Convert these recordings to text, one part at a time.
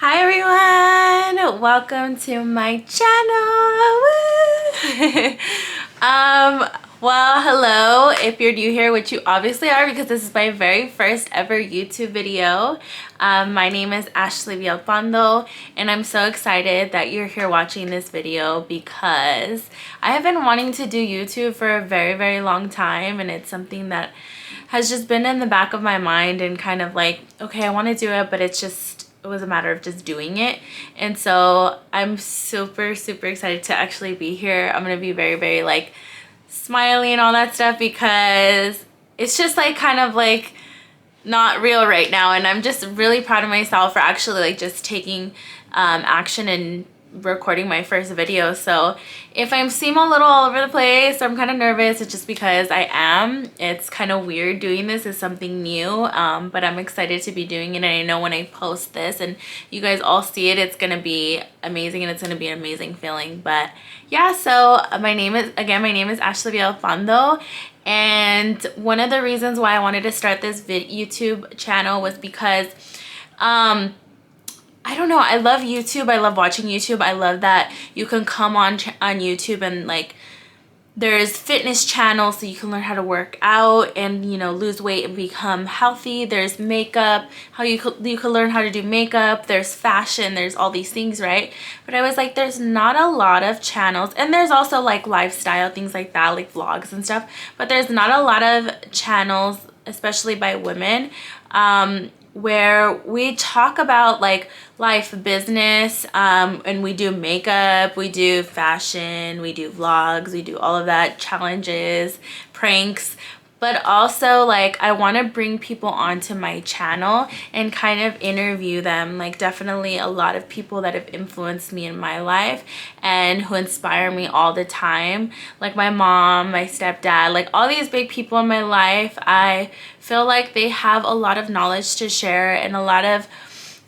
Hi everyone! Welcome to my channel! Woo! Well, hello if you're new here, which you obviously are because this is my very first ever YouTube video. My name is Ashley Villalpando and I'm so excited that you're here watching this video because I have been wanting to do YouTube for a very long time, and it's something that has just been in the back of my mind and kind of like, okay, I want to do it, but it was a matter of just doing it. And so I'm super excited to actually be here. I'm gonna be very like smiley and all that stuff because it's just like kind of like not real right now, and I'm just really proud of myself for actually like just taking action and recording my first video. So if I seem a little all over the place or I'm kind of nervous, it's just because I am. It's kind of weird doing this. It's something new, but I'm excited to be doing it, and I know when I post this and you guys all see it, it's gonna be amazing and it's gonna be an amazing feeling. But yeah, so my name is Ashley Villalpando, and one of the reasons why I wanted to start this YouTube channel was because I don't know, I love YouTube. I love watching YouTube. I love that you can come on YouTube and like there's fitness channels so you can learn how to work out and, you know, lose weight and become healthy. There's makeup, how you can learn how to do makeup. There's fashion, there's all these things, right? But I was like, there's not a lot of channels, and there's also like lifestyle things like that, like vlogs and stuff, but there's not a lot of channels, especially by women, where we talk about like life, business, and we do makeup, we do fashion, we do vlogs, we do all of that, challenges, pranks. But also like I want to bring people onto my channel and kind of interview them, like definitely a lot of people that have influenced me in my life and who inspire me all the time, like my mom, my stepdad, like all these big people in my life. I feel like they have a lot of knowledge to share and a lot of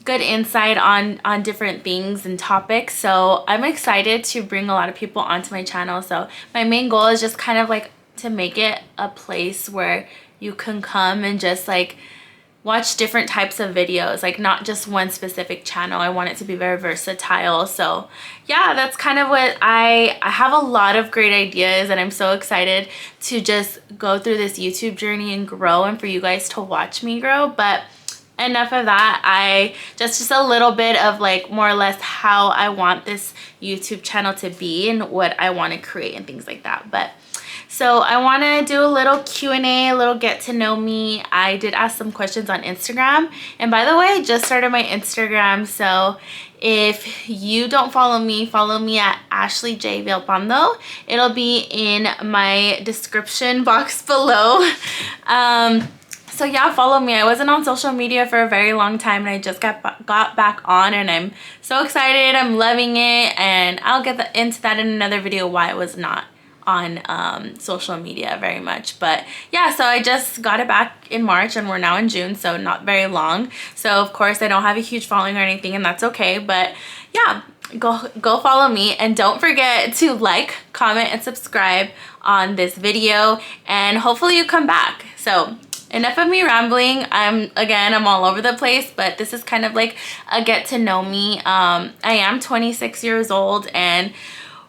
good insight on different things and topics. So I'm excited to bring a lot of people onto my channel. So my main goal is just kind of like to make it a place where you can come and just like watch different types of videos, like not just one specific channel. I want it to be very versatile. So yeah, that's kind of what I have a lot of great ideas, and I'm so excited to just go through this YouTube journey and grow, and for you guys to watch me grow. But enough of that. I just a little bit of like more or less how I want this YouTube channel to be and what I want to create and things like that. But so I want to do a little Q&A, a little get to know me. I did ask some questions on Instagram, and by the way, I just started my Instagram, so if you don't follow me at Ashley J Villalpando. It'll be in my description box below. So yeah, follow me. I wasn't on social media for a very long time, and I just got back on, and I'm so excited. I'm loving it, and I'll get into that in another video why I was not on social media very much. But yeah, so I just got it back in March and we're now in June, so not very long. So of course I don't have a huge following or anything, and that's okay. But yeah, go follow me, and don't forget to like, comment, and subscribe on this video, and hopefully you come back. So enough of me rambling. I'm all over the place, but this is kind of like a get to know me. I am 26 years old, and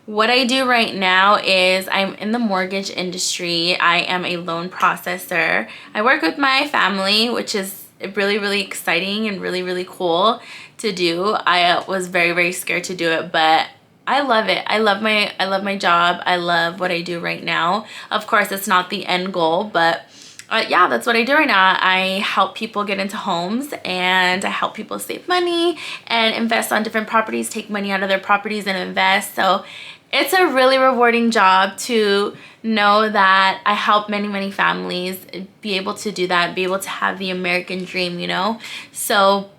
what I do right now is I'm in the mortgage industry. I am a loan processor. I work with my family, which is really exciting and really cool to do. I was very scared to do it, but I love it. I love my job. I love what I do right now. Of course, it's not the end goal, but yeah, that's what I do right now. I help people get into homes, and I help people save money and invest on different properties, take money out of their properties and invest. So it's a really rewarding job to know that I help many families be able to do that, be able to have the American dream, you know? So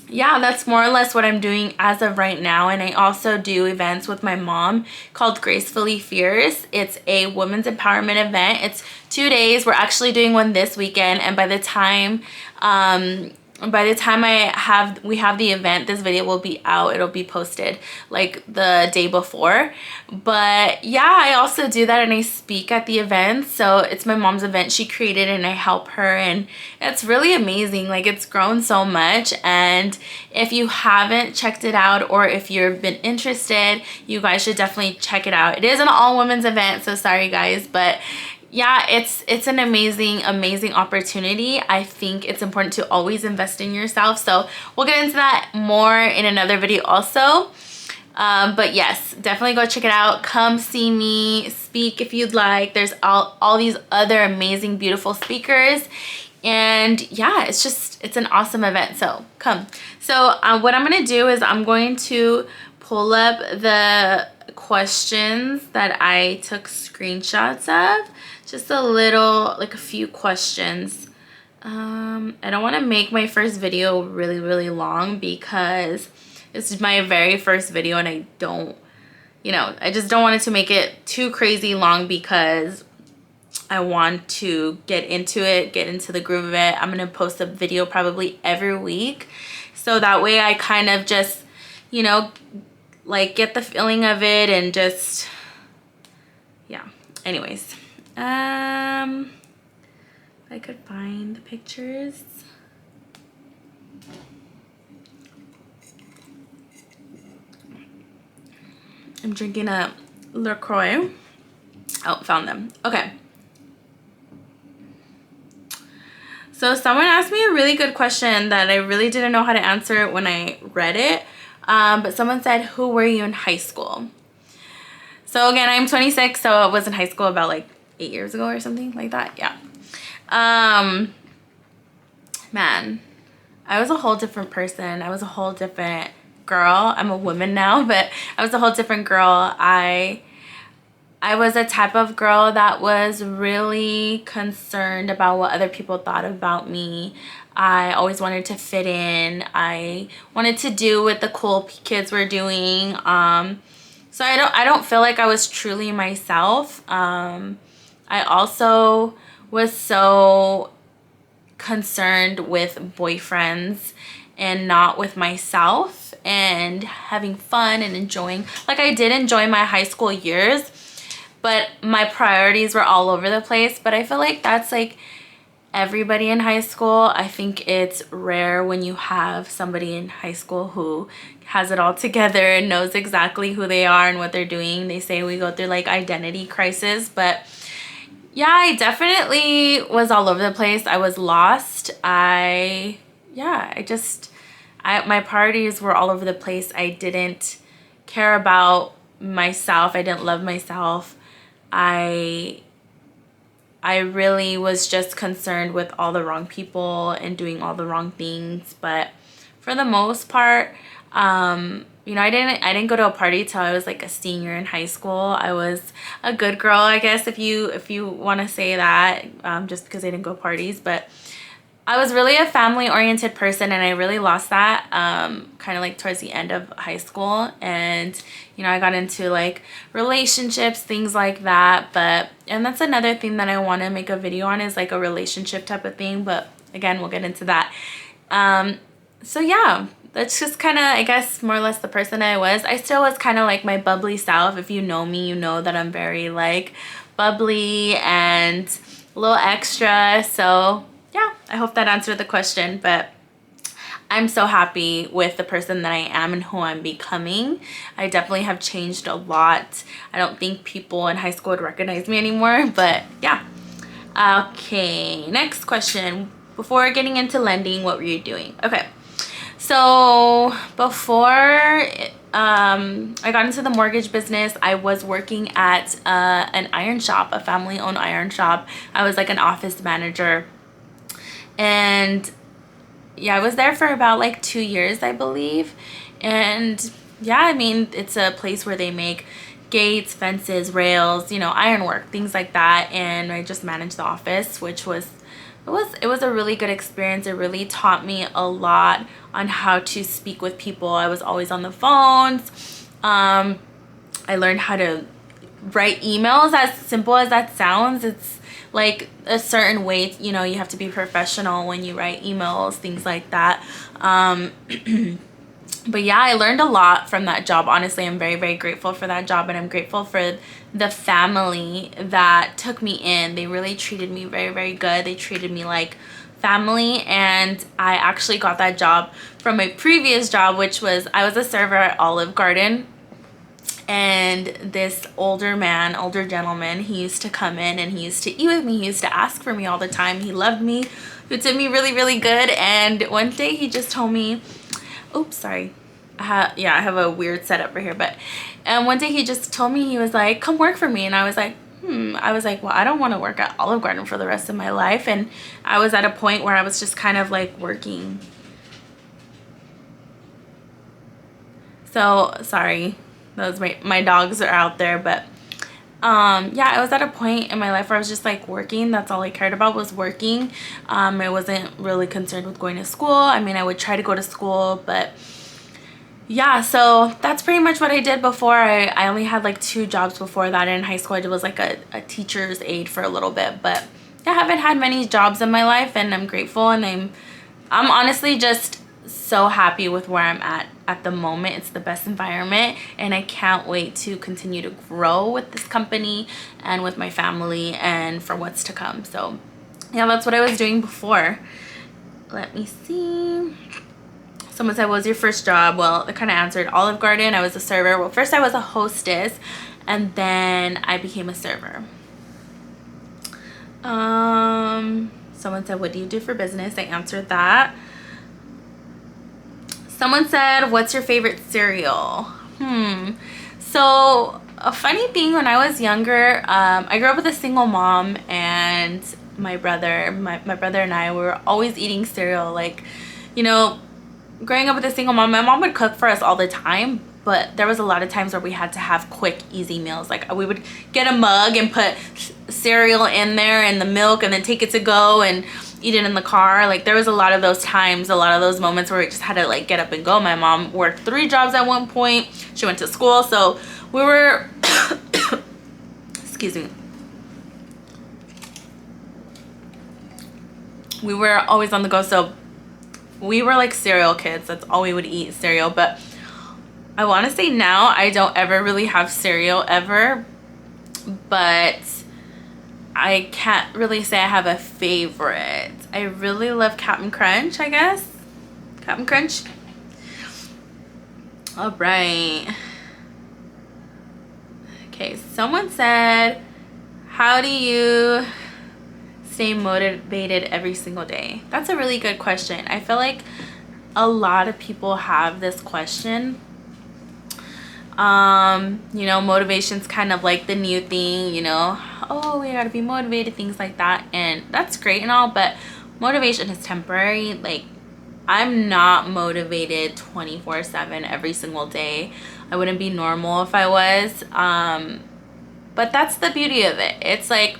yeah, that's more or less what I'm doing as of right now. And I also do events with my mom called Gracefully Fierce. It's a women's empowerment event. It's 2 days. We're actually doing one this weekend, and by the time by the time we have the event, this video will be out. It'll be posted like the day before. But yeah, I also do that and I speak at the event. So it's my mom's event. She created it and I help her, and it's really amazing. Like, it's grown so much. And if you haven't checked it out, or if you've been interested, you guys should definitely check it out. It is an all women's event, so sorry guys, but yeah, it's an amazing opportunity. I think it's important to always invest in yourself. So we'll get into that more in another video also. But yes, definitely go check it out. Come see me speak if you'd like. There's all these other amazing, beautiful speakers. And yeah, it's an awesome event. So come. So what I'm going to do is I'm going to pull up the questions that I took screenshots of. Just a little, like a few questions. I don't want to make my first video really long because this is my very first video, and I don't, I just don't want it to make it too crazy long because I want to get into it, get into the groove of it. I'm going to post a video probably every week. So that way I kind of just, like get the feeling of it and just, yeah. Anyways. If I could find the pictures. I'm drinking a LaCroix. Oh, found them. Okay. So someone asked me a really good question that I really didn't know how to answer when I read it. But someone said, who were you in high school? So again, I'm 26, so I was in high school about like 8 years ago or something like that. Yeah. Man, I was a whole different person. I was a whole different girl. I'm a woman now, but I was a whole different girl. I was a type of girl that was really concerned about what other people thought about me. I always wanted to fit in. I wanted to do what the cool kids were doing. So I don't feel like I was truly myself. I also was so concerned with boyfriends and not with myself and having fun and enjoying. Like, I did enjoy my high school years, but my priorities were all over the place. But I feel like that's like everybody in high school. I think it's rare when you have somebody in high school who has it all together and knows exactly who they are and what they're doing. They say we go through like identity crisis, but yeah, I definitely was all over the place. I was lost. My priorities were all over the place. I didn't care about myself. I didn't love myself. I really was just concerned with all the wrong people and doing all the wrong things. But for the most part, I didn't go to a party till I was like a senior in high school. I was a good girl, I guess, if you want to say that, just because I didn't go to parties. But I was really a family-oriented person, and I really lost that kind of like towards the end of high school. And I got into like relationships, things like that. And that's another thing that I want to make a video on, is like a relationship type of thing. But again, we'll get into that. So yeah, that's just kind of, I guess, more or less the person I was. I still was kind of like my bubbly self. If you know me, you know that I'm very like bubbly and a little extra. So yeah, I hope that answered the question. But I'm so happy with the person that I am and who I'm becoming. I definitely have changed a lot. I don't think people in high school would recognize me anymore, but yeah. Okay, next question. Before getting into lending, what were you doing? Okay, so before I got into the mortgage business, I was working at an iron shop, a family-owned iron shop. I was like an office manager. And yeah, I was there for about like 2 years, I believe. And yeah, I mean, it's a place where they make gates, fences, rails, ironwork, things like that. And I just managed the office, which was, it was a really good experience. It really taught me a lot on how to speak with people. I was always on the phones. I learned how to write emails. As simple as that sounds, it's like a certain way, you know, you have to be professional when you write emails, things like that. But yeah, I learned a lot from that job. Honestly, I'm very, very grateful for that job, and I'm grateful for the family that took me in. They really treated me very, very good. They treated me like family, and I actually got that job from my previous job, which was I was a server at Olive Garden. And this older gentleman, he used to come in and he used to eat with me. He used to ask for me all the time. He loved me. He did me really, really good. And one day he just told me, oops, sorry. I have a weird setup right here. But one day he just told me, he was like, come work for me. And I was like, well, I don't want to work at Olive Garden for the rest of my life. And I was at a point where I was just kind of like working. So, sorry. Those my dogs are out there, but yeah, I was at a point in my life where I was just like working. That's all I cared about was working. I wasn't really concerned with going to school. I mean, I would try to go to school, but yeah, so that's pretty much what I did before. I only had like 2 jobs before that. In high school, I was like a teacher's aide for a little bit, but I haven't had many jobs in my life, and I'm grateful, and I'm honestly just so happy with where I'm at the moment. It's the best environment, and I can't wait to continue to grow with this company and with my family and for what's to come. So yeah, that's what I was doing before. Let me see. Someone said, what was your first job? Well, I kind of answered Olive Garden. I was a server. Well, first I was a hostess, and then I became a server. Someone said, what do you do for business? I answered that. Someone said, what's your favorite cereal? So a funny thing, when I was younger, I grew up with a single mom, and my brother and I were always eating cereal. Like, you know, growing up with a single mom, my mom would cook for us all the time, but there was a lot of times where we had to have quick, easy meals. Like, we would get a mug and put cereal in there and the milk, and then take it to go and eat it in the car. Like, there was a lot of those times, a lot of those moments where we just had to like get up and go. My mom worked 3 jobs at one point. She went to school, so we were excuse me, we were always on the go. So we were like cereal kids. That's all we would eat, cereal. But I want to say now I don't ever really have cereal ever, but I can't really say I have a favorite. I really love Captain Crunch, I guess. Captain Crunch. All right. Okay, someone said, how do you stay motivated every single day? That's a really good question. I feel like a lot of people have this question. You know, motivation's kind of like the new thing, you know, oh, we gotta be motivated, things like that, and that's great and all, but motivation is temporary. Like, I'm not motivated 24/7 every single day. I wouldn't be normal if I was. But that's the beauty of it. It's like,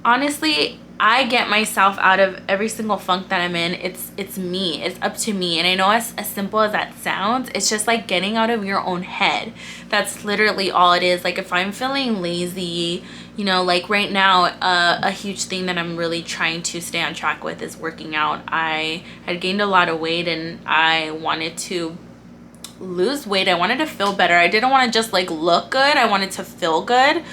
honestly, I get myself out of every single funk that I'm in. It's me. It's up to me. And I know as simple as that sounds, it's just like getting out of your own head. That's literally all it is. Like, if I'm feeling lazy, you know, like right now, a huge thing that I'm really trying to stay on track with is working out. I had gained a lot of weight, and I wanted to lose weight. I wanted to feel better. I didn't want to just like look good. I wanted to feel good.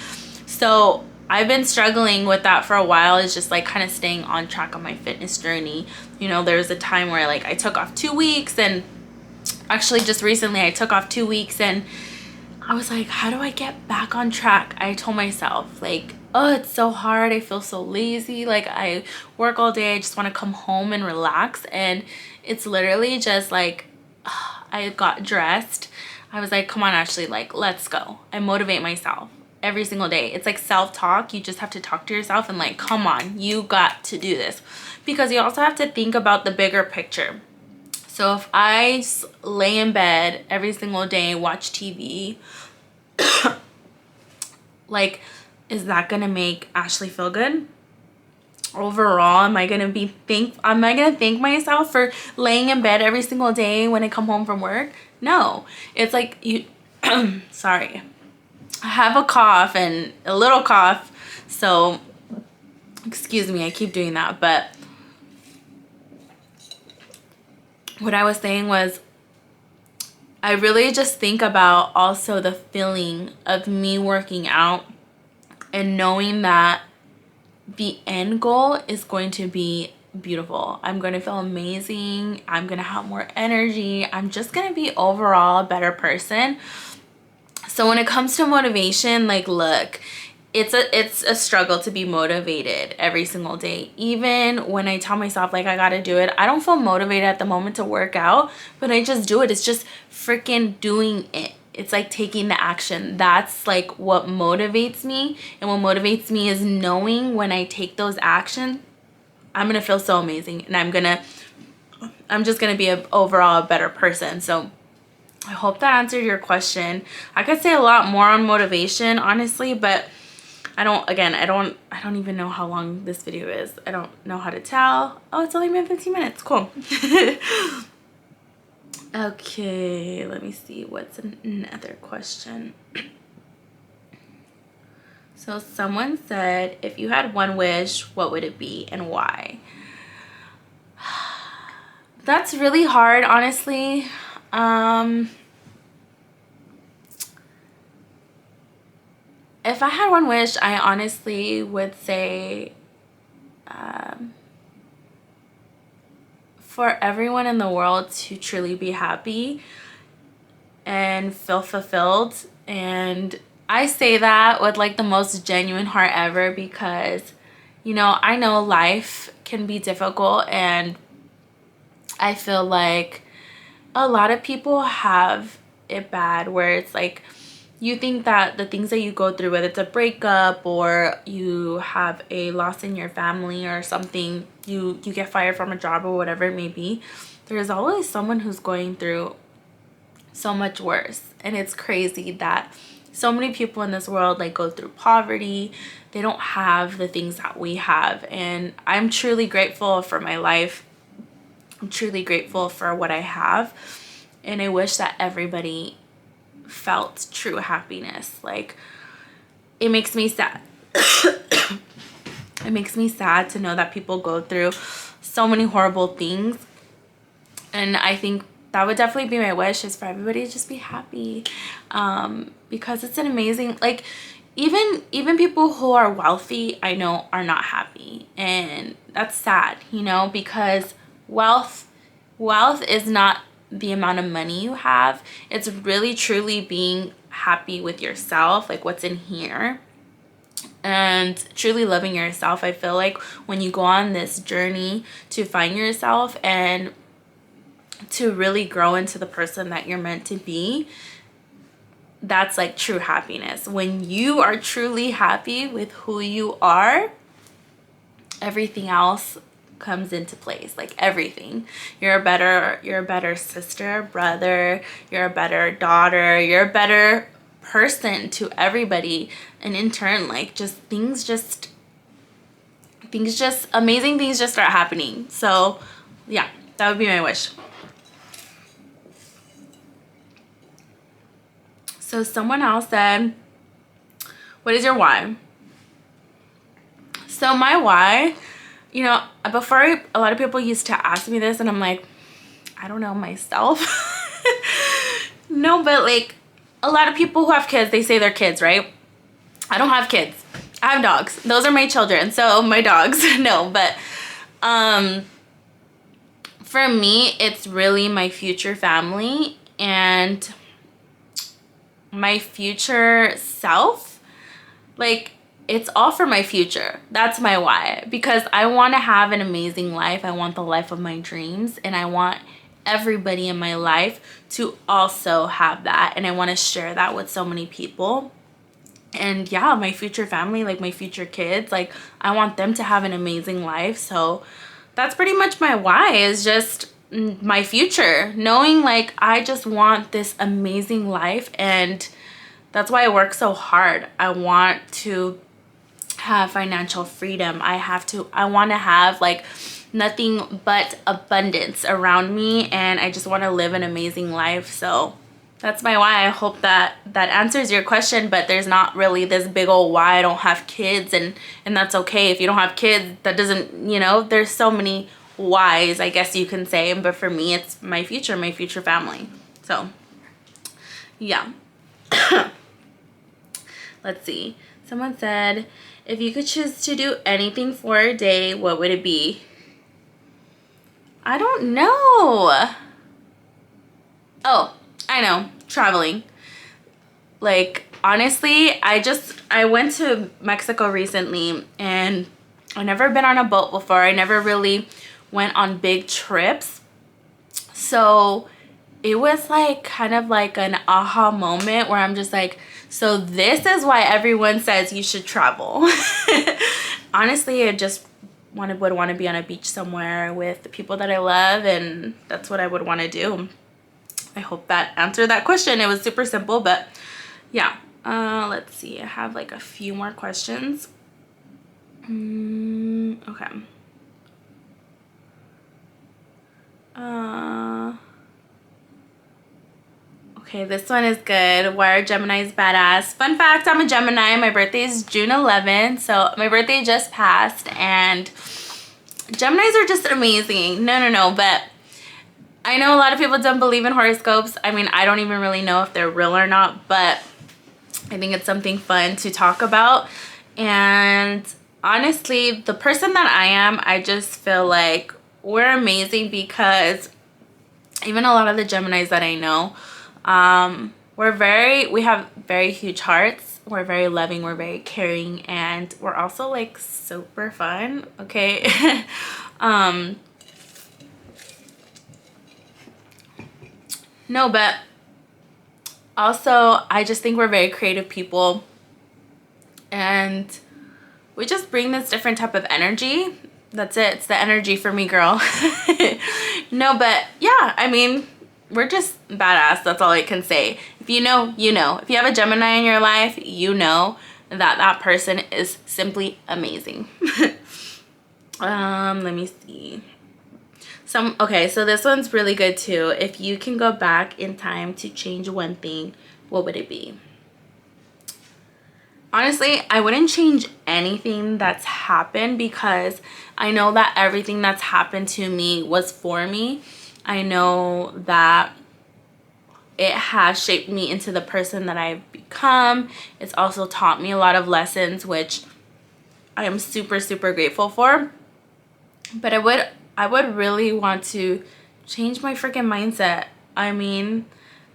So I've been struggling with that for a while. It's just like kind of staying on track on my fitness journey. You know, there was a time where like I took off 2 weeks, and actually just recently I took off 2 weeks, and I was like, how do I get back on track? I told myself like, oh, it's so hard. I feel so lazy. Like, I work all day. I just want to come home and relax. And it's literally just like, I got dressed. I was like, come on, Ashley, like, let's go. I motivate myself every single day. It's like self-talk. You just have to talk to yourself and like, come on, you got to do this. Because you also have to think about the bigger picture. So if I lay in bed every single day, watch TV, like, is that gonna make Ashley feel good? Overall, am I gonna thank myself for laying in bed every single day when I come home from work? No. It's like, you sorry. I have a cough, and a little cough, so Excuse me, I keep doing that. But what I was saying was, I really just think about also the feeling of me working out and knowing that the end goal is going to be beautiful. I'm going to feel amazing. I'm going to have more energy. I'm just going to be overall a better person. So when it comes to motivation, like, look, it's a struggle to be motivated every single day. Even when I tell myself like I gotta do it, I don't feel motivated at the moment to work out, but I just do it. It's just freaking doing it. It's like taking the action. That's like what motivates me. And what motivates me is knowing when I take those actions, I'm gonna feel so amazing, and I'm just gonna be overall a better person. So I hope that answered your question. I could say a lot more on motivation, honestly, but I don't even know how long this video is. I don't know how to tell. Oh, it's only been 15 minutes. Cool. Okay, let me see. What's another question? So someone said, if you had one wish, what would it be and why? That's really hard, honestly. If I had one wish, I honestly would say for everyone in the world to truly be happy and feel fulfilled. And I say that with like the most genuine heart ever, because, you know, I know life can be difficult, and I feel like a lot of people have it bad, where it's like, you think that the things that you go through, whether it's a breakup or you have a loss in your family or something, you get fired from a job or whatever it may be, there's always someone who's going through so much worse. And it's crazy that so many people in this world like go through poverty. They don't have the things that we have. And I'm truly grateful for my life. I'm truly grateful for what I have. And I wish that everybody felt true happiness. Like, it makes me sad. It makes me sad to know that people go through so many horrible things. And I think that would definitely be my wish, is for everybody to just be happy. Because it's an amazing, like, even people who are wealthy, I know, are not happy. And that's sad, you know, because wealth is not the amount of money you have. It's really truly being happy with yourself, like what's in here, and truly loving yourself. I feel like when you go on this journey to find yourself and to really grow into the person that you're meant to be, that's like true happiness. When you are truly happy with who you are, everything else comes into place. Like, everything. You're a better sister, brother, you're a better daughter, you're a better person to everybody. And in turn, like, amazing things just start happening. So yeah, that would be my wish. So someone else said, what is your why? So my why, you know, before, a lot of people used to ask me this, and I'm like, I don't know myself. No, but like, a lot of people who have kids, they say they're kids, right? I don't have kids. I have dogs. Those are my children. So my dogs. No, but for me, it's really my future family and my future self. Like, it's all for my future. That's my why. Because I want to have an amazing life. I want the life of my dreams. And I want everybody in my life to also have that. And I want to share that with so many people. And yeah, my future family, like my future kids, like, I want them to have an amazing life. So that's pretty much my why, is just my future. Knowing like, I just want this amazing life. And that's why I work so hard. I want to have financial freedom. I want to have like nothing but abundance around me, and I just want to live an amazing life. So that's my why. I hope that that answers your question, but there's not really this big old why I don't have kids, and that's okay. If you don't have kids, that doesn't, you know, there's so many whys, I guess you can say, but for me it's my future family. So yeah. Let's see. Someone said, if you could choose to do anything for a day, what would it be? I don't know. Oh, I know. Traveling. Like, honestly, I went to Mexico recently, and I never been on a boat before. I never really went on big trips. So it was like kind of like an aha moment where I'm just like, so this is why everyone says you should travel. Honestly, I just would want to be on a beach somewhere with the people that I love, and that's what I would want to do. I hope that answered that question. It was super simple, but yeah. Let's see. I have like a few more questions. Okay. Okay, this one is good. Why are Geminis badass? Fun fact, I'm a Gemini. My birthday is June 11th, so my birthday just passed, and Geminis are just amazing. No, but I know a lot of people don't believe in horoscopes. I mean, I don't even really know if they're real or not, but I think it's something fun to talk about. And honestly, the person that I am, I just feel like we're amazing because even a lot of the Geminis that I know, we have very huge hearts. We're very loving, we're very caring, and we're also like super fun, okay? No, but also I just think we're very creative people, and we just bring this different type of energy. That's it. It's the energy for me, girl. No, but yeah, I mean, we're just badass. That's all I can say. If you know, you know. If you have a Gemini in your life, you know that that person is simply amazing. Let me see. Okay, so this one's really good too. If you can go back in time to change one thing, what would it be? Honestly, I wouldn't change anything that's happened because I know that everything that's happened to me was for me. I know that it has shaped me into the person that I've become. It's also taught me a lot of lessons, which I am super, super grateful for. But I would really want to change my freaking mindset. I mean,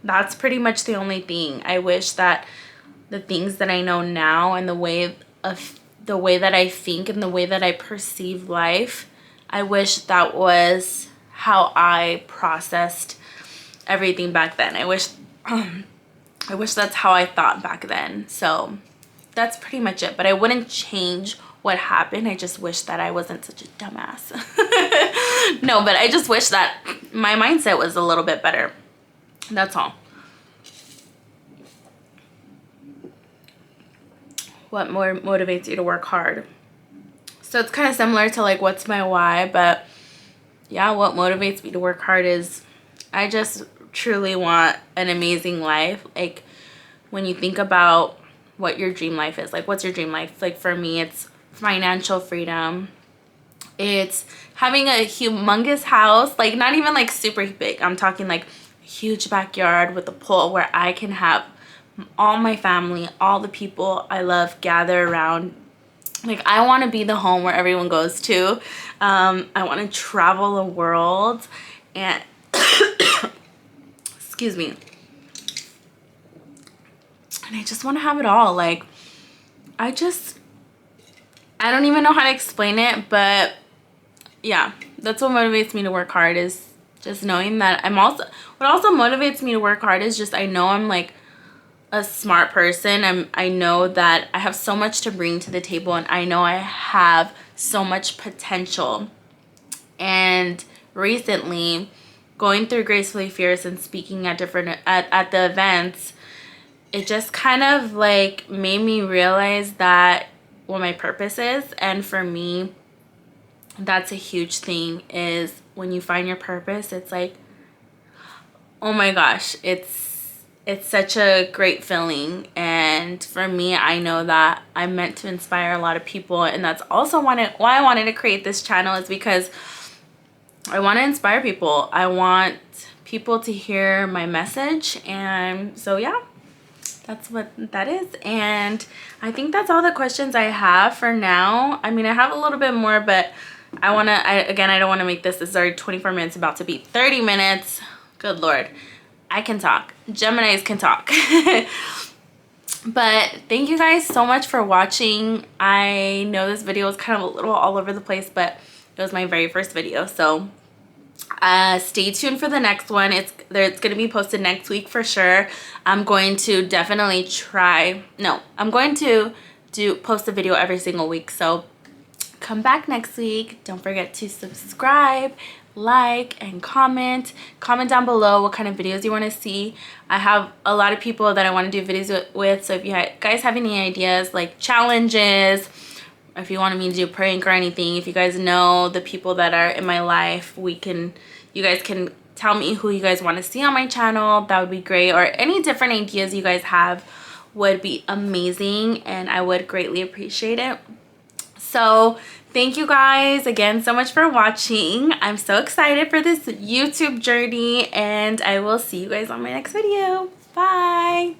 that's pretty much the only thing. I wish that the things that I know now and the way that I think and the way that I perceive life, I wish that was how I processed everything back then. I wish that's how I thought back then. So that's pretty much it. But I wouldn't change what happened. I just wish that I wasn't such a dumbass. No, but I just wish that my mindset was a little bit better. That's all. What more motivates you to work hard? So it's kind of similar to like what's my why, but yeah, what motivates me to work hard is I just truly want an amazing life. Like when you think about what your dream life is, like what's your dream life? Like for me, it's financial freedom. It's having a humongous house, like not even like super big. I'm talking like a huge backyard with a pool where I can have all my family, all the people I love gather around. Like I want to be the home where everyone goes to. I want to travel the world and excuse me. And I just want to have it all. Like I don't even know how to explain it, but yeah, that's what motivates me to work hard, is just knowing that what also motivates me to work hard is just I know I'm like a smart person. I know that I have so much to bring to the table, and I know I have so much potential. And recently, going through Gracefully Fierce and speaking at at the events, it just kind of like made me realize that what my purpose is. And for me, that's a huge thing, is when you find your purpose, it's like, oh my gosh, it's it's such a great feeling, and for me, I know that I'm meant to inspire a lot of people, and that's also why I wanted to create this channel, is because I want to inspire people. I want people to hear my message, and so yeah, that's what that is. And I think that's all the questions I have for now. I mean, I have a little bit more, but I don't want to make this already 24 minutes, about to be 30 minutes. Good Lord. I can talk. Geminis can talk. But thank you guys so much for watching. I know this video was kind of a little all over the place, but it was my very first video. So stay tuned for the next one. It's going to be posted next week for sure. I'm going to definitely post a video every single week. So come back next week. Don't forget to subscribe, like, and comment down below what kind of videos you want to see. I have a lot of people that I want to do videos with, so if you guys have any ideas, like challenges, if you wanted me to do a prank or anything, if you guys know the people that are in my life, you guys can tell me who you guys want to see on my channel. That would be great. Or any different ideas you guys have would be amazing, and I would greatly appreciate it. So thank you guys again so much for watching. I'm so excited for this YouTube journey, and I will see you guys on my next video. Bye.